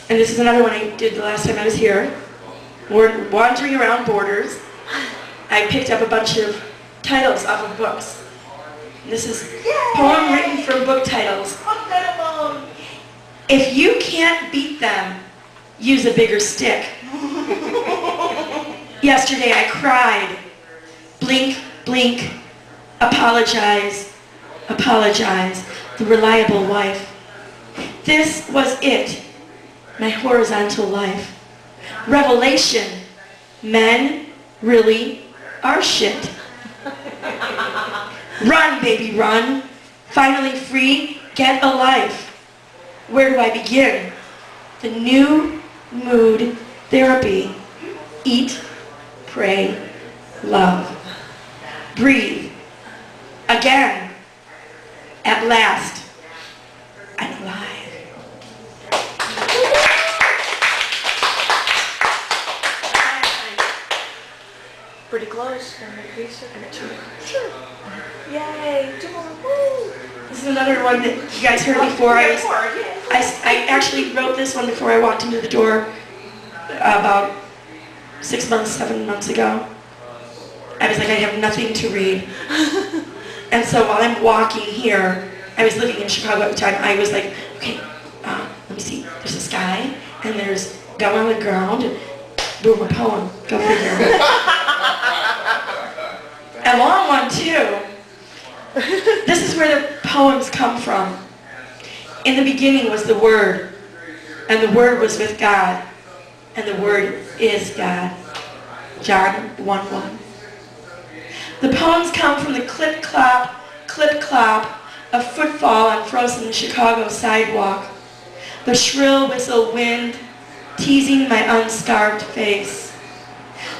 And this is another one I did the last time I was here. We're wandering around Borders. I picked up a bunch of titles off of books. And this is a poem written from book titles. If you can't beat them, use a bigger stick. Yesterday I cried. Blink, blink, apologize, apologize, the reliable wife. This was it, my horizontal life. Revelation, men really are shit. Run, baby, run. Finally free, get a life. Where do I begin? The new mood therapy. Eat, pray, love. Breathe. Again. At last. I'm alive. Pretty close. Sure. Yay. Woo. This is another one that you guys heard before. I actually wrote this one before I walked into the door about 6 months, 7 months ago. I was like, I have nothing to read. And so while I'm walking here, I was living in Chicago at the time, I was like, okay, let me see. There's a sky, and there's going on the ground, and boom, a poem. Go figure. A long one, too. This is where the poems come from. In the beginning was the Word, and the Word was with God, and the Word is God. John 1:1. The poems come from the clip-clop of footfall on frozen Chicago sidewalk, the shrill whistle wind teasing my unscarved face.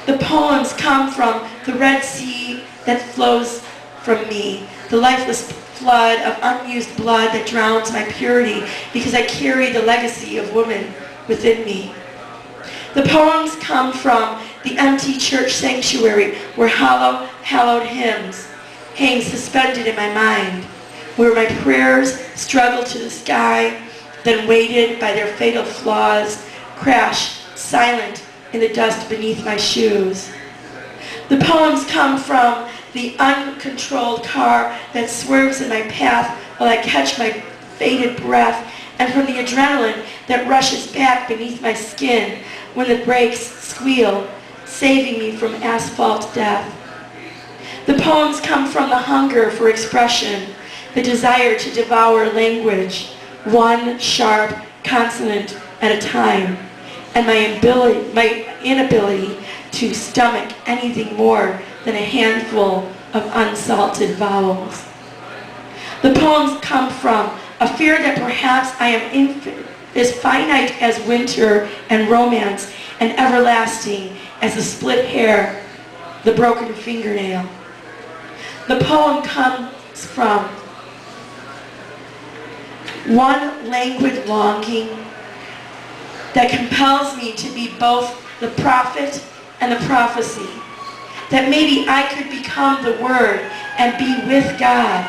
The poems come from the Red Sea that flows from me, the lifeless flood of unused blood that drowns my purity because I carry the legacy of woman within me. The poems come from the empty church sanctuary where hallowed hymns hang suspended in my mind, where my prayers struggle to the sky, then weighted by their fatal flaws, crash silent in the dust beneath my shoes. The poems come from the uncontrolled car that swerves in my path while I catch my faded breath, and from the adrenaline that rushes back beneath my skin when the brakes squeal, saving me from asphalt death. The poems come from the hunger for expression, the desire to devour language, one sharp consonant at a time, and my inability to stomach anything more than a handful of unsalted vowels. The poems come from a fear that perhaps I am as finite as winter and romance, and everlasting as the split hair, the broken fingernail. The poem comes from one languid longing that compels me to be both the prophet and the prophecy, that maybe I could become the Word and be with God,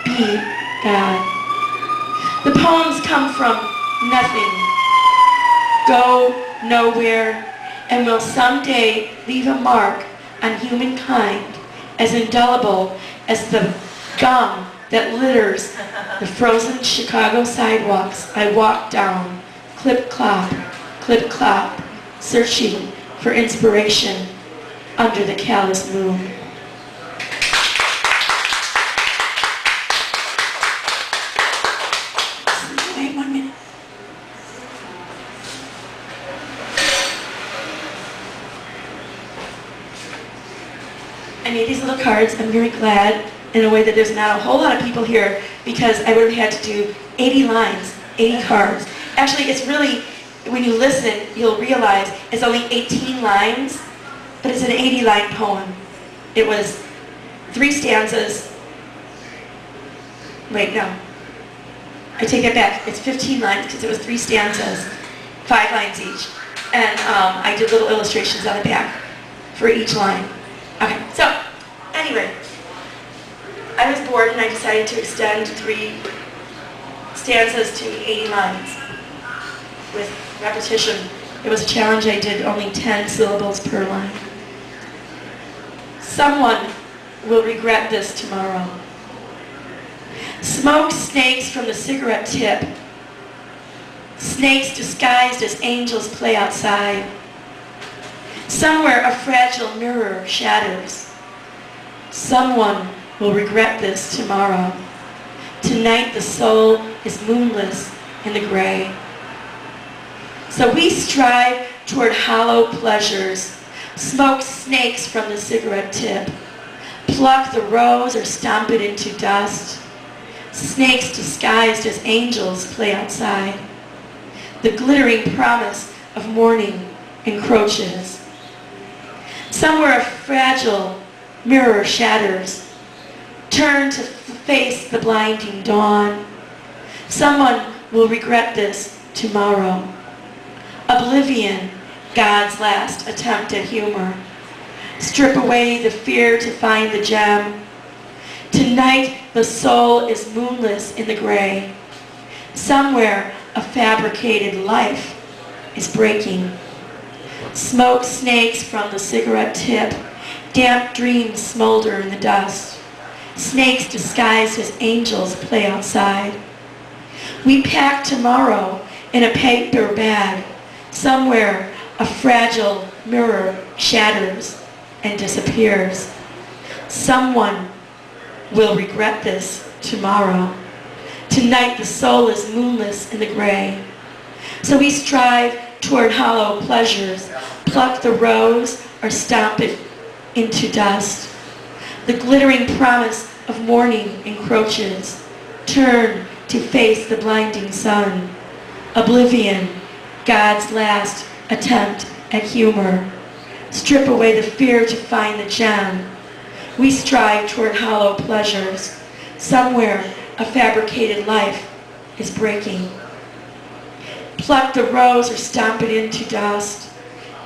be God. The poems come from nothing, go nowhere, and will someday leave a mark on humankind as indelible as the gum that litters the frozen Chicago sidewalks I walk down, clip-clop, searching for inspiration under the callous moon. Wait 1 minute. I made these little cards. I'm very glad in a way that there's not a whole lot of people here, because I would have had to do 80 lines, 80 cards. Actually, it's really, when you listen, you'll realize it's only 18 lines, but it's an 80-line poem. It was 3 stanzas. Wait, no. I take that back. It's 15 lines because it was 3 stanzas, 5 lines each. And I did little illustrations on the back for each line. Okay, so anyway, I was bored and I decided to extend 3 stanzas to 80 lines. with repetition. It was a challenge. I did only 10 syllables per line. Someone will regret this tomorrow. Smoke snakes from the cigarette tip. Snakes disguised as angels play outside. Somewhere a fragile mirror shatters. Someone will regret this tomorrow. Tonight the soul is moonless in the gray. So we strive toward hollow pleasures, smoke snakes from the cigarette tip, pluck the rose or stomp it into dust. Snakes disguised as angels play outside. The glittering promise of morning encroaches. Somewhere a fragile mirror shatters. Turn to face the blinding dawn. Someone will regret this tomorrow. Oblivion, God's last attempt at humor. Strip away the fear to find the gem. Tonight the soul is moonless in the gray. Somewhere a fabricated life is breaking. Smoke snakes from the cigarette tip. Damp dreams smolder in the dust. Snakes disguised as angels play outside. We pack tomorrow in a paper bag. Somewhere a fragile mirror shatters and disappears. Someone will regret this tomorrow. Tonight the soul is moonless in the gray. So we strive toward hollow pleasures, pluck the rose or stomp it into dust. The glittering promise of morning encroaches. Turn to face the blinding sun. Oblivion, God's last attempt at humor. Strip away the fear to find the gem. We strive toward hollow pleasures. Somewhere a fabricated life is breaking. Pluck the rose or stomp it into dust.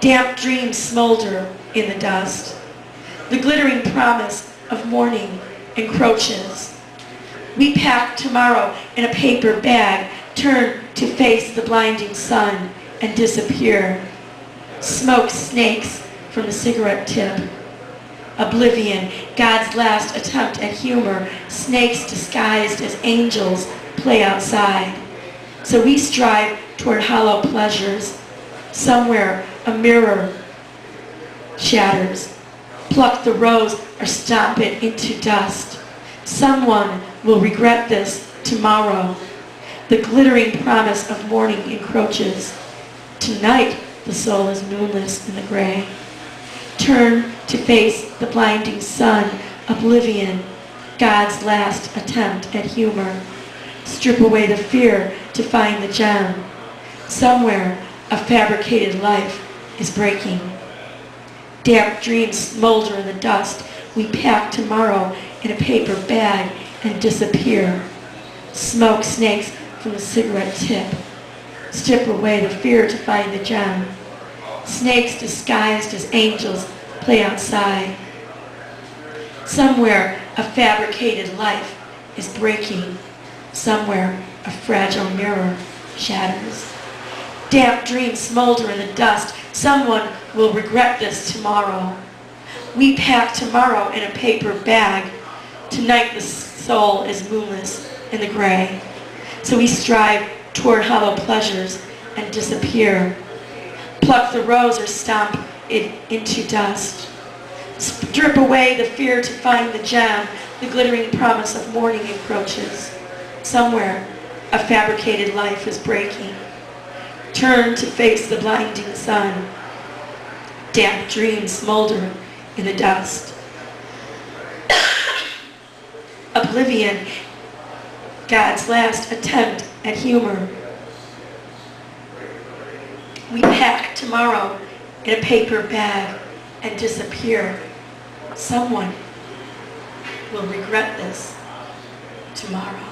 Damp dreams smolder in the dust. The glittering promise of morning encroaches. We pack tomorrow in a paper bag, turn to face the blinding sun and disappear. Smoke snakes from the cigarette tip. Oblivion, God's last attempt at humor. Snakes disguised as angels play outside. So we strive toward hollow pleasures. Somewhere a mirror shatters. Pluck the rose or stomp it into dust. Someone will regret this tomorrow. The glittering promise of morning encroaches. Tonight the soul is moonless in the gray. Turn to face the blinding sun. Oblivion, God's last attempt at humor. Strip away the fear to find the gem. Somewhere a fabricated life is breaking. Damp dreams smolder in the dust. We pack tomorrow in a paper bag and disappear. Smoke snakes from the cigarette tip. Strip away the fear to find the gem. Snakes disguised as angels play outside. Somewhere a fabricated life is breaking. Somewhere a fragile mirror shatters. Damp dreams smolder in the dust. Someone will regret this tomorrow. We pack tomorrow in a paper bag. Tonight the soul is moonless in the gray. So we strive toward hollow pleasures and disappear. Pluck the rose or stomp it into dust. Strip away the fear to find the gem. The glittering promise of morning encroaches. Somewhere a fabricated life is breaking. Turn to face the blinding sun. Damp dreams smolder in the dust. Oblivion, God's last attempt at humor. We pack tomorrow in a paper bag and disappear. Someone will regret this tomorrow.